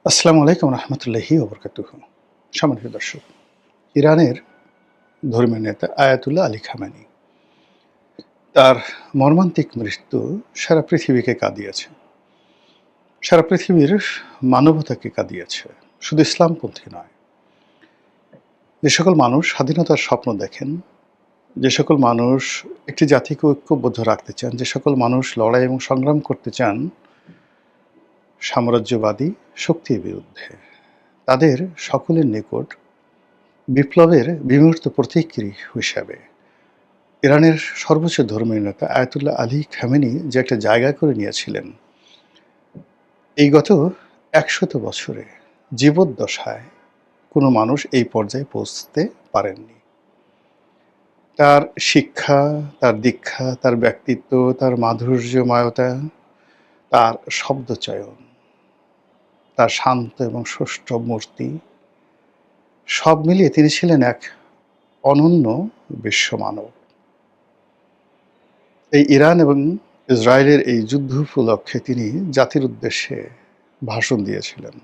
আসসালামু আলাইকুম রহমতুল্লাহি ওবরকাতুহু। সম্মানিত দর্শক, ইরানের ধর্মীয় নেতা আয়াতুল্লাহ আলী খামেনি তার মর্মান্তিক মৃত্যু সারা পৃথিবীকে কাঁদিয়েছে, সারা পৃথিবীর মানবতাকে কাঁদিয়েছে। শুধু ইসলামপন্থী নয়, যে সকল মানুষ স্বাধীনতার স্বপ্ন দেখেন, যে সকল মানুষ একটি জাতিকে ঐক্যবদ্ধ রাখতে চান, যে সকল মানুষ লড়াই এবং সংগ্রাম করতে চান সাম্রাজ্যবাদী শক্তির বিরুদ্ধে, তাদের সকলের নিকট বিপ্লবের বিমূর্ত প্রতিক্রিয়া হিসাবে ইরানের সর্বোচ্চ ধর্মীয় নেতা আয়াতুল্লাহ আলী খামেনি যে একটা জায়গা করে নিয়েছিলেন, এই গত ১০০ বছরে জীবদ্দশায় কোনো মানুষ এই পর্যায়ে পৌঁছতে পারেননি। তার শিক্ষা, তার দীক্ষা, তার ব্যক্তিত্ব, তার মাধুর্যময়তা, তার শব্দচয়ন, তার শান্ত এবং সুষ্ঠু মূর্তি, সব মিলিয়ে তিনি ছিলেন এক অনন্য বিশ্বমানব। এই ইরান এবং ইসরায়েলের এই যুদ্ধ উপলক্ষে তিনি জাতির উদ্দেশ্যে ভাষণ দিয়েছিলেন।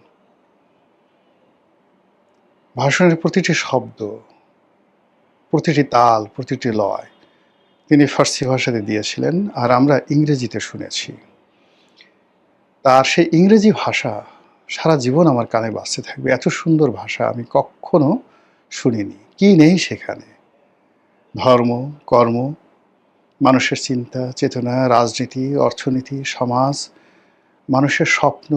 ভাষণের প্রতিটি শব্দ, প্রতিটি তাল, প্রতিটি লয় তিনি ফার্সি ভাষাতে দিয়েছিলেন, আর আমরা ইংরেজিতে শুনেছি। তার সেই ইংরেজি ভাষা সারা জীবন আমার কানে বাজতে থাকবে। এত সুন্দর ভাষা আমি কখনো শুনিনি। কি নেই সেখানে? ধর্ম, কর্ম, মানুষের চিন্তা চেতনা, রাজনীতি, অর্থনীতি, সমাজ, মানুষের স্বপ্ন,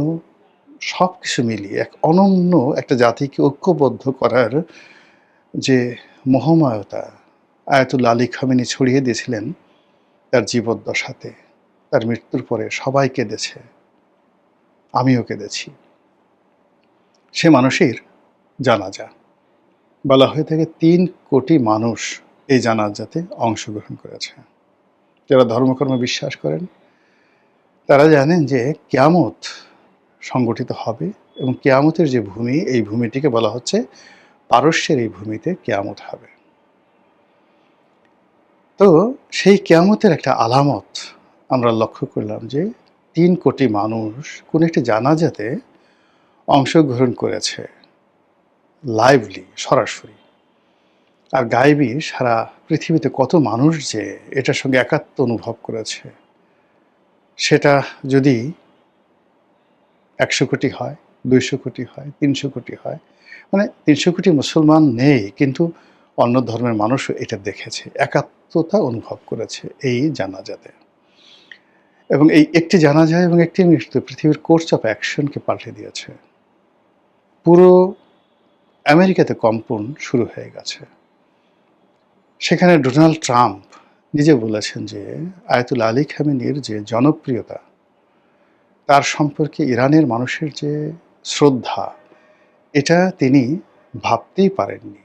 সব কিছু মিলিয়ে এক অনন্য একটা জাতিকে ঐক্যবদ্ধ করার যে মহাময়তা আয়াতুল্লাহ আলী খামেনি ছড়িয়ে দিয়েছিলেন তার জীবদ্দশাতে। তার মৃত্যুর পরে সবাই কেঁদেছে, আমিও কেঁদেছি। সে মানুষের জানাজা বলা হয়ে থাকে ৩ কোটি মানুষ এই জানাজাতে অংশগ্রহণ করেছে। যারা ধর্মকর্মে বিশ্বাস করেন তারা জানেন যে কিয়ামত সংগঠিত হবে, এবং কিয়ামতের যে ভূমি, এই ভূমিটিকে বলা হচ্ছে পারস্যের এই ভূমিতে কিয়ামত হবে। তো সেই কিয়ামতের একটা আলামত আমরা লক্ষ্য করলাম যে ৩ কোটি মানুষ কোন একটি জানাজাতে অংশগ্রহণ করেছে, লাইভলি, সরাসরি। আর গায়েবী সারা পৃথিবীতে কত মানুষ যে এটার সঙ্গে একাত্ম অনুভব করেছে, সেটা যদি ১০০ কোটি হয়, ২০০ কোটি হয়, ৩০০ কোটি হয়, মানে ৩০০ কোটি মুসলমান নেই, কিন্তু অন্য ধর্মের মানুষও এটা দেখেছে, একাত্মতা অনুভব করেছে এই জানাজাতে। এবং এই একটি জানাজা এবং একটি মৃত্যু পৃথিবীর কোর্স অফ অ্যাকশনকে পাল্টে দিয়েছে। পুরো আমেরিকাতে কম্পন শুরু হয়ে গেছে। সেখানে ডোনাল্ড ট্রাম্প নিজে বলেছেন যে আয়াতুল্লাহ আলী খামেনির যে জনপ্রিয়তা, তার সম্পর্কে ইরানের মানুষের যে শ্রদ্ধা, এটা তিনি ভাবতেই পারেননি,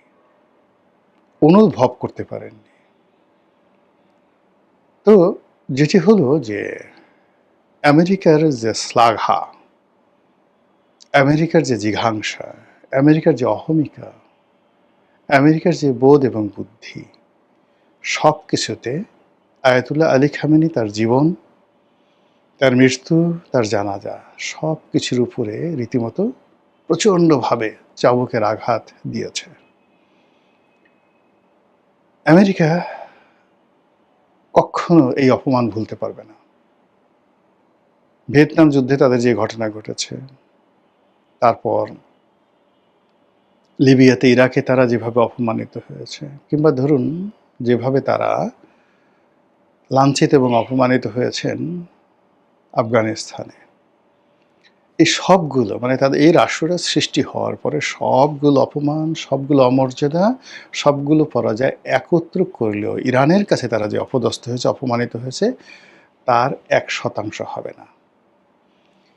অনুভব করতে পারেননি। তো যেটি হলো যে আমেরিকার যে শ্লাঘা, আমেরিকার যে জিঘাংসা, আমেরিকার যে অহমিকা, আমেরিকার যে বোধ এবং বুদ্ধি, সব কিছুতে আয়াতুল্লাহ আলী খামেনি তার জীবন, তার মৃত্যু, তার জানাজা, সব কিছুর উপরে রীতিমতো প্রচণ্ডভাবে চাবুকের আঘাত দিয়েছে। আমেরিকা কখনো এই অপমান ভুলতে পারবে না। ভিয়েতনাম যুদ্ধে তাদের যে ঘটনা ঘটেছে, তারপর লিবিয়াতে, ইরাকে তারা যেভাবে অপমানিত হয়েছে, কিংবা ধরুন যেভাবে তারা লাঞ্ছিত এবং অপমানিত হয়েছেন আফগানিস্তানে, এই সবগুলো, মানে তাদের এই রাষ্ট্রটা সৃষ্টি হওয়ার পরে সবগুলো অপমান, সবগুলো অমর্যাদা, সবগুলো পরাজয় একত্র করলেও ইরানের কাছে তারা যে অপদস্থ হয়েছে, অপমানিত হয়েছে, তার ১% হবে না।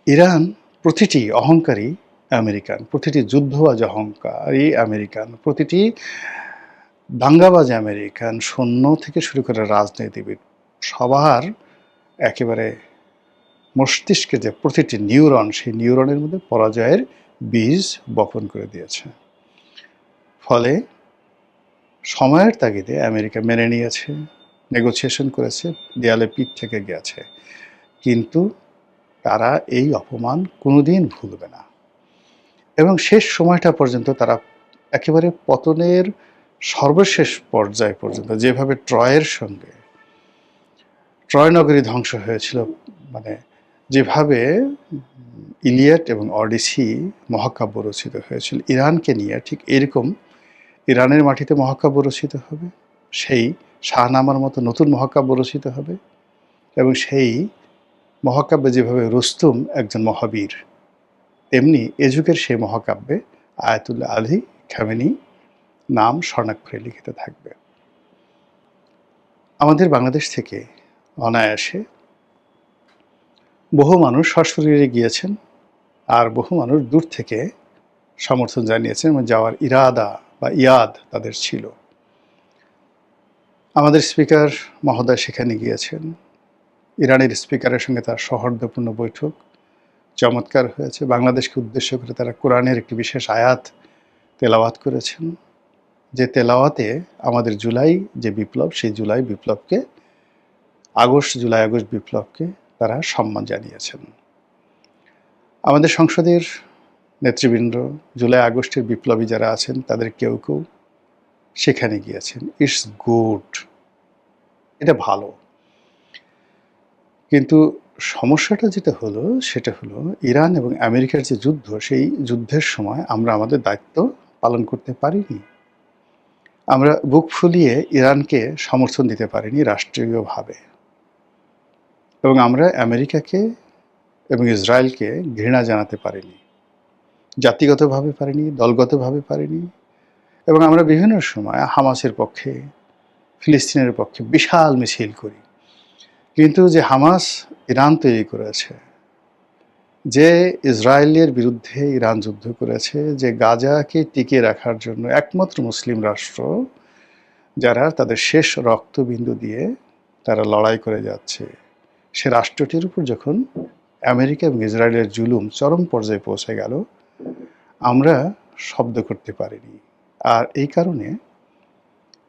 ইরান প্রতিটি অহংকারী আমেরিকান, প্রতিটি যুদ্ধবাজ অহংকারী আমেরিকান, প্রতিটি দাঙ্গাবাজ আমেরিকান, সৈন্য থেকে শুরু করে রাজনীতিবিদ, সবার একেবারে মস্তিষ্কে যে প্রতিটি নিউরন, সেই নিউরনের মধ্যে পরাজয়ের বীজ বপন করে দিয়েছে। ফলে সময়ের তাগিদে আমেরিকা মেনে নিয়েছে, নেগোসিয়েশন করেছে, দেয়ালে পিঠ থেকে গেছে, কিন্তু তারা এই অপমান কোনোদিন ভুলবে না। এবং শেষ সময়টা পর্যন্ত তারা একেবারে পতনের সর্বশেষ পর্যায় পর্যন্ত, যেভাবে ট্রয় নগরী ধ্বংস হয়েছিল, মানে যেভাবে ইলিয়াড এবং অডিসি মহাকাব্য রচিত হয়েছিল ইরানকে নিয়ে, ঠিক এরকম ইরানের মাটিতে মহাকাব্য রচিত হবে, সেই শাহনামার মতো নতুন মহাকাব্য রচিত হবে। এবং সেই মহাকাব্যে যেভাবে রুস্তুম একজন মহাবীর, তেমনি এ যুগের সেই মহাকাব্যে আয়াতুল্লাহ আলী খামেনি নাম স্বর্ণাক্ষরে লিখিত থাকবে। আমাদের বাংলাদেশ থেকে অনায়াসে বহু মানুষ সশরীরে গিয়েছেন, আর বহু মানুষ দূর থেকে সমর্থন জানিয়েছেন এবং যাওয়ার ইরাদা বা ইয়াদ তাদের ছিল। আমাদের স্পিকার মহোদয় সেখানে গিয়েছেন। ইরানের স্পিকারের সঙ্গে তার সৌহার্দ্যপূর্ণ বৈঠক চমৎকার হয়েছে। বাংলাদেশকে উদ্দেশ্য করে তারা কোরআনের একটি বিশেষ আয়াত তেলাওয়াত করেছেন, যে তেলাওয়াতে আমাদের জুলাই যে বিপ্লব, সেই জুলাই আগস্ট বিপ্লবকে তারা সম্মান জানিয়েছেন। আমাদের সংসদের নেতৃবৃন্দ, জুলাই আগস্টের বিপ্লবী যারা আছেন, তাদের কেউ কেউ সেখানে গিয়েছেন। ইটস গুড, এটা ভালো। কিন্তু সমস্যাটা যেটা হলো সেটা হলো ইরান এবং আমেরিকার যে যুদ্ধ, সেই যুদ্ধের সময় আমরা আমাদের দায়িত্ব পালন করতে পারিনি। আমরা বুক ফুলিয়ে ইরানকে সমর্থন দিতে পারিনি রাষ্ট্রীয়ভাবে, এবং আমরা আমেরিকাকে এবং ইসরায়েলকে ঘৃণা জানাতে পারিনি, জাতিগতভাবে পারিনি, দলগতভাবে পারিনি। এবং আমরা বিভিন্ন সময় হামাসের পক্ষে, ফিলিস্তিনের পক্ষে বিশাল মিছিল করি। কিন্তু যে হামাস ইরান তৈরি করেছে, যে ইসরায়েলের বিরুদ্ধে ইরান যুদ্ধ করেছে, যে গাজাকে টিকিয়ে রাখার জন্য একমাত্র মুসলিম রাষ্ট্র যারা তাদের শেষ রক্তবিন্দু দিয়ে তারা লড়াই করে যাচ্ছে, সে রাষ্ট্রটির উপর যখন আমেরিকা এবং ইসরায়েলের জুলুম চরম পর্যায়ে পৌঁছে গেল, আমরা শব্দ করতে পারিনি। আর এই কারণে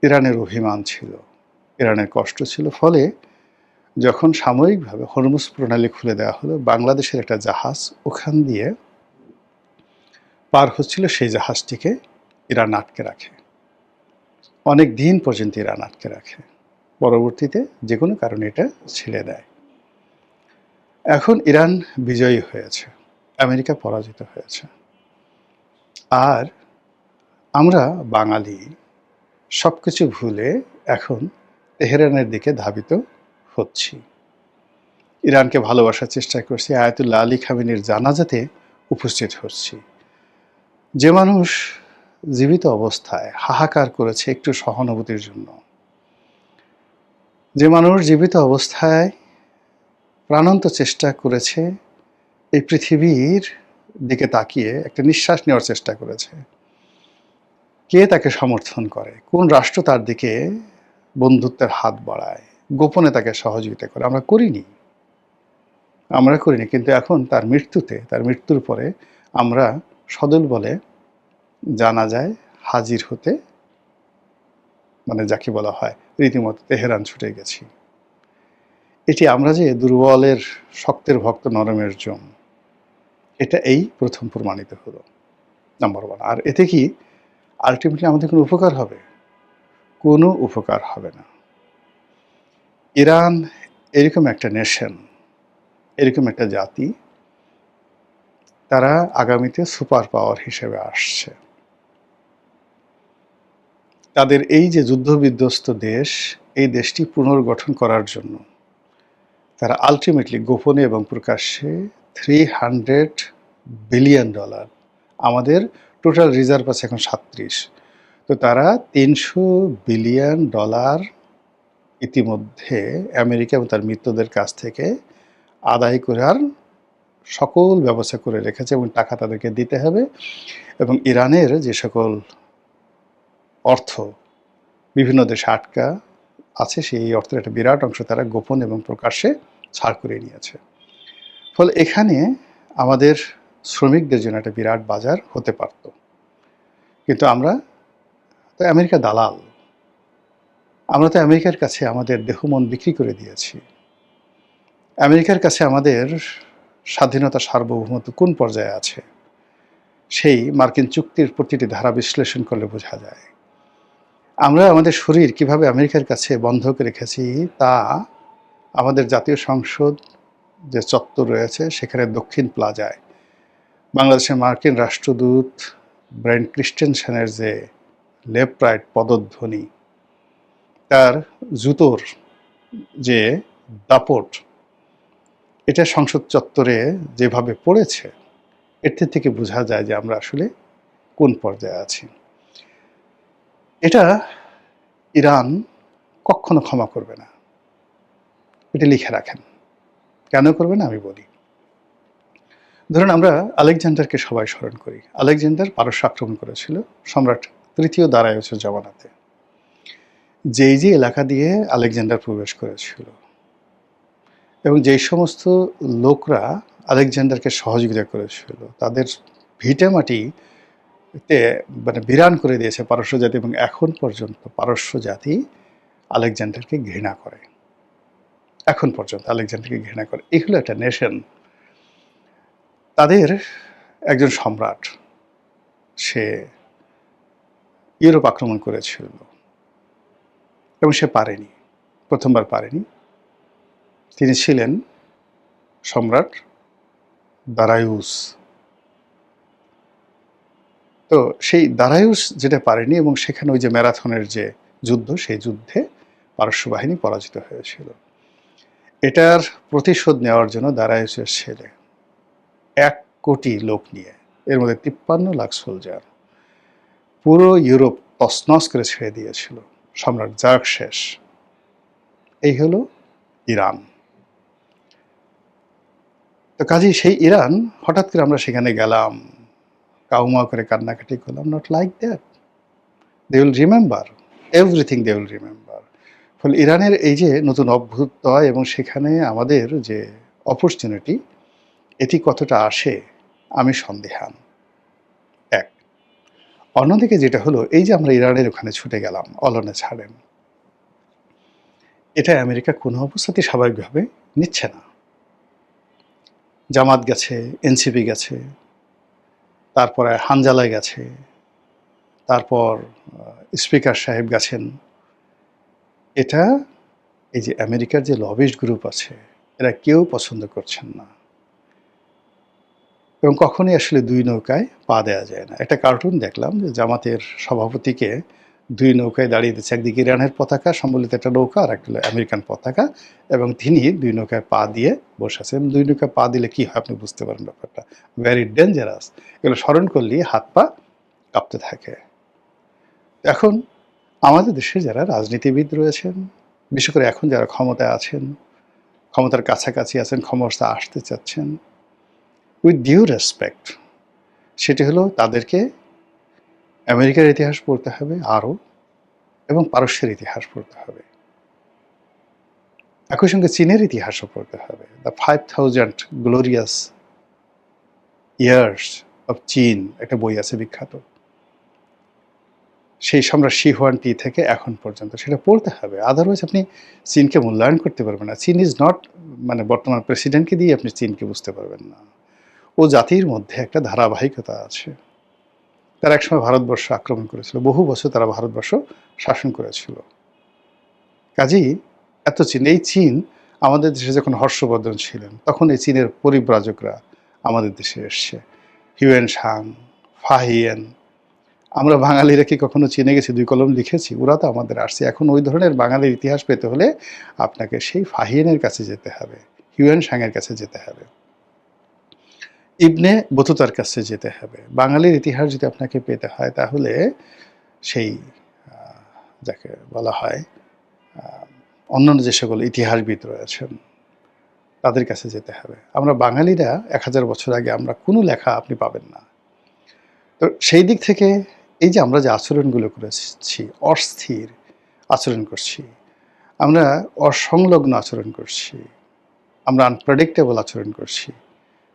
ইরানের অভিমান ছিল, ইরানের কষ্ট ছিল। ফলে যখন সাময়িকভাবে হরমুজ প্রণালী খুলে দেওয়া হলো, বাংলাদেশের একটা জাহাজ ওখান দিয়ে পার হচ্ছিল, সেই জাহাজটিকে ইরান আটকে রাখে, অনেক দিন পর্যন্ত ইরান আটকে রাখে। পরবর্তীতে যে কোনো কারণে এটা ছেড়ে দেয়। এখন ইরান বিজয়ী হয়েছে, আমেরিকা পরাজিত হয়েছে, আর আমরা বাঙালি সব কিছু ভুলে এখন তেহরানের দিকে ধাবিত হচ্ছি। ইরানকে ভালোবাসার চেষ্টা করছি, আয়াতুল্লাহ আলী খামেনির জানাজাতে উপস্থিত হচ্ছি। যে মানুষ জীবিত অবস্থায় হাহাকার করেছে একটু সহানুভূতির জন্য, যে মানুষ জীবিত অবস্থায় প্রাণান্ত চেষ্টা করেছে এই পৃথিবীর দিকে তাকিয়ে একটা নিঃশ্বাস নেওয়ার চেষ্টা করেছে, কে তাকে সমর্থন করে? কোন রাষ্ট্র তার দিকে বন্ধুত্বের হাত বাড়ায়, গোপনে তাকে সহযোগিতা করে? আমরা করিনি। কিন্তু এখন তার মৃত্যুর পরে আমরা সদল বলে জানাজায় হাজির হতে, মানে যাকে বলা হয় রীতিমতো তেহরান ছুটে গেছি। এটি আমরা যে দুর্বলের শক্তের ভক্ত নরমের জম, এটা এই প্রথম প্রমাণিত হলো, নাম্বার ওয়ান। আর এতে কি আলটিমেটলি আমাদের কোনো উপকার হবে? কোনো উপকার হবে না। ইরান এরকম একটা নেশন, এরকম একটা জাতি, তারা আগামীতে সুপার পাওয়ার হিসেবে আসছে। তাদের এই যে যুদ্ধবিধ্বস্ত দেশ, এই দেশটি পুনর্গঠন করার জন্য তারা আলটিমেটলি গোপনে এবং প্রকাশ্যে $300 বিলিয়ন, আমাদের টোটাল রিজার্ভ আছে এখন 37, তো তারা $300 বিলিয়ন ইতিমধ্যে আমেরিকা এবং তার মিত্রদের কাছ থেকে আদায় করার সকল ব্যবস্থা করে রেখেছে, এবং টাকা তাদেরকে দিতে হবে। এবং ইরানের যে সকল অর্থ বিভিন্ন দেশে আটকা আছে, সেই অর্থের একটা বিরাট অংশ তারা গোপন এবং প্রকাশ্যে ছাড় করে নিয়েছে। ফলে এখানে আমাদের শ্রমিকদের জন্য একটা বিরাট বাজার হতে পারত। কিন্তু আমরা তো আমেরিকা দালাল, আমরা তো আমেরিকার কাছে আমাদের দেহ মন বিক্রি করে দিয়েছি। আমেরিকার কাছে আমাদের স্বাধীনতা, সার্বভৌমত্ব কোন পর্যায়ে আছে? সেই মার্কিন চুক্তির প্রতিটি ধারা বিশ্লেষণ করলে বোঝা যায়। আমরা আমাদের শরীর কিভাবে আমেরিকার কাছে বন্ধক রেখেছি তা আমাদের জাতীয় সংসদ যে চত্বর রয়েছে সেখানে দক্ষিণ প্লাজায় বাংলাদেশের মার্কিন রাষ্ট্রদূত ব্রায়ান ক্রিস্টেনসেনের যে লেফট রাইট পদধ্বনি, তার জুতোর যে দাপট, এটা সংসদ চত্বরে যেভাবে পড়েছে, এর থেকে বোঝা যায় যে আমরা আসলে কোন পর্যায়ে আছি। এটা ইরান কখনো ক্ষমা করবে না, এটা লিখে রাখেন। কেন করবে না আমি বলি। ধরুন আমরা আলেকজান্ডারকে সবাই স্মরণ করি। আলেকজান্ডার পারস্য আক্রমণ করেছিল সম্রাট তৃতীয় দারায়ুসের জমানাতে। যে এলাকা দিয়ে আলেকজান্ডার প্রবেশ করেছিল এবং যেই সমস্ত লোকরা আলেকজান্ডারকে সহযোগিতা করেছিল তাদের ভিটেমাটিতে মানে বিরান করে দিয়েছে পারস্য জাতি, এবং এখন পর্যন্ত পারস্য জাতি আলেকজান্ডারকে ঘৃণা করে। এখন পর্যন্ত আলেকজান্ডারকে ঘৃণা করে। এই হলো একটা নেশন। তাদের একজন সম্রাট, সে ইউরোপ আক্রমণ করেছিল এবং সে পারেনি, প্রথমবার পারেনি। তিনি ছিলেন সম্রাট দারায়ুস। তো সেই দারায়ুস যেটা পারেনি, এবং সেখানে ওই যে ম্যারাথনের যে যুদ্ধ, সেই যুদ্ধে পারস্য বাহিনী পরাজিত হয়েছিল। এটার প্রতিশোধ নেওয়ার জন্য দারায়ুসের ছেলে 1 কোটি লোক নিয়ে, এর মধ্যে 53 লাখ সোলজার, পুরো ইউরোপ তছনছ করে ছেড়ে দিয়েছিল সম্রাট জার্কশেস। এই হলো ইরান। তো কাজেই সেই ইরান, হঠাৎ করে আমরা সেখানে গেলাম, কাউমা করে কান্নাকাটি করলাম, not like that. They will remember everything, they will remember. ফলে ইরানের এই যে নতুন অভ্যুদয় এবং সেখানে আমাদের যে অপরচুনিটি, এটি কতটা আসে আমি সন্দেহান। এক। অন্যদিকে যেটা হলো, এই যে আমরা ইরানের ওখানে ছুটে গেলাম অলনে ছাড়েন, এটা আমেরিকা কোনো অবস্থাতেই স্বাভাবিকভাবে নিচ্ছে না। জামাত গেছে, এনসিপি গেছে, তারপরে হানজালায় গেছে, তারপর স্পিকার সাহেব গেছেন। এটা এই যে আমেরিকার যে লবিস্ট গ্রুপ আছে, এরা কেউ পছন্দ করছেন না, এবং কখনোই আসলে 2 নৌকায় পা দেওয়া যায় না। একটা কার্টুন দেখলাম যে জামাতের সভাপতিকে 2 নৌকায় দাঁড়িয়ে দিচ্ছে, একদিকে ইরানের পতাকা সম্বলিত একটা নৌকা আর একটা আমেরিকান পতাকা, এবং তিনি 2 নৌকায় পা দিয়ে বসে আছেন। 2 নৌকায় পা দিলে কি হয় আপনি বুঝতে পারেন ব্যাপারটা, ভেরি ডেঞ্জারাস। এগুলো স্মরণ করলেই হাত পা কাঁপতে থাকে। এখন আমাদের দেশে যারা রাজনীতিবিদ রয়েছেন, বিশেষ করে এখন যারা ক্ষমতায় আছেন, ক্ষমতার কাছাকাছি আছেন, ক্ষমতা আসতে চাচ্ছেন, উইথ ডিউ রেসপেক্ট, সেটি হলো তাদেরকে আমেরিকার ইতিহাস পড়তে হবে আরও, এবং পারস্যের ইতিহাস পড়তে হবে। একই সঙ্গে চীনের ইতিহাসও পড়তে হবে। দ্য 5000 গ্লোরিয়াস ইয়ার্স অফ চীন, একটা বই আছে বিখ্যাত, সেই সম্রাট শি হুয়ানটি থেকে এখন পর্যন্ত, সেটা পড়তে হবে। আদারওয়াইজ আপনি চীনকে মূল্যায়ন করতে পারবেন না। চীন ইজ নট, মানে বর্তমান প্রেসিডেন্টকে দিয়ে আপনি চীনকে বুঝতে পারবেন না। ও জাতির মধ্যে একটা ধারাবাহিকতা আছে। তারা একসময় ভারতবর্ষ আক্রমণ করেছিল, বহু বছর তারা ভারতবর্ষ শাসন করেছিল। কাজেই এত চীন, এই চীন আমাদের দেশে যখন হর্ষবর্ধন ছিলেন তখন এই চীনের পরিব্রাজকরা আমাদের দেশে এসছে, হিউয়েন সাং, ফাহিয়েন। আমরা বাঙালিরা কি কখনো চীনে গেছি, 2 কলম লিখেছি? ওরা তো আমাদের আসছে। এখন ওই ধরনের বাঙালির ইতিহাস পেতে হলে আপনাকে সেই ফাহিয়েনের কাছে যেতে হবে, হিউয়েন সাংয়ের কাছে যেতে হবে, ইবনে বতুতার কাছে যেতে হবে। বাঙালির ইতিহাস যদি আপনাকে পেতে হয় তাহলে সেই যাকে বলা হয় অন্যান্য যে সকল ইতিহাসবিদ রয়েছেন তাদের কাছে যেতে হবে। আমরা বাঙালিরা 1000 বছর আগে আমরা কোনো লেখা আপনি পাবেন না। তো সেই দিক থেকে এই যে আমরা যে আচরণগুলো করেছি, অস্থির আচরণ করছি, আমরা অসংলগ্ন আচরণ করছি, আমরা আনপ্রেডিক্টেবল আচরণ করছি।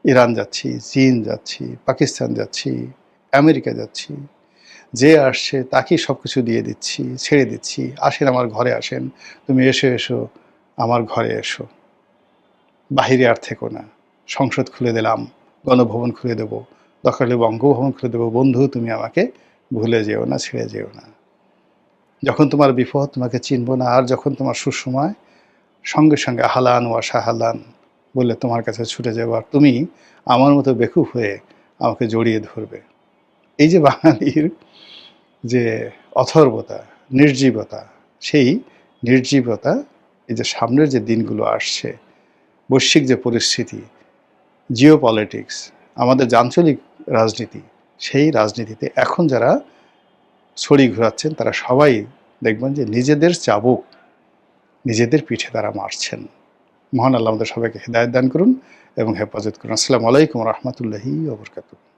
ইরান যাচ্ছি, চীন যাচ্ছি, পাকিস্তান যাচ্ছি, আমেরিকা যাচ্ছি, যে আসছে তাকেই সব কিছু দিয়ে দিচ্ছি, ছেড়ে দিচ্ছি। আসেন আমার ঘরে আসেন, তুমি এসো এসো আমার ঘরে এসো, বাহিরে আর থেকো না, সংসদ খুলে দিলাম, গণভবন খুলে দেবো, দরকার হলে বঙ্গভবন খুলে দেবো, বন্ধু তুমি আমাকে ভুলে যেও না, ছেড়ে যেও না। যখন তোমার বিপদ তোমাকে চিনব না, আর যখন তোমার সুসময় সঙ্গে সঙ্গে হালান ওয়া সাহালান বলে তোমার কাছে ছুটে যাবো, আর তুমি আমার মতো বেকুব হয়ে আমাকে জড়িয়ে ধরবে। এই যে বাঙালির যে অথর্বতা, নির্জীবতা, সেই নির্জীবতা এই যে সামনের যে দিনগুলো আসছে, বৈশ্বিক যে পরিস্থিতি, জিও পলিটিক্স, আমাদের যে আঞ্চলিক রাজনীতি, সেই রাজনীতিতে এখন যারা ছড়ি ঘোরাচ্ছেন তারা সবাই দেখবেন যে নিজেদের চাবুক নিজেদের পিঠে তারা মারছেন। মহান আল্লাহ আমাদের সবাইকে হিদায়াত দান করুন এবং হেফাজত করুন। আসসালামু আলাইকুম ওয়া রাহমাতুল্লাহি ওয়া বারাকাতুহু।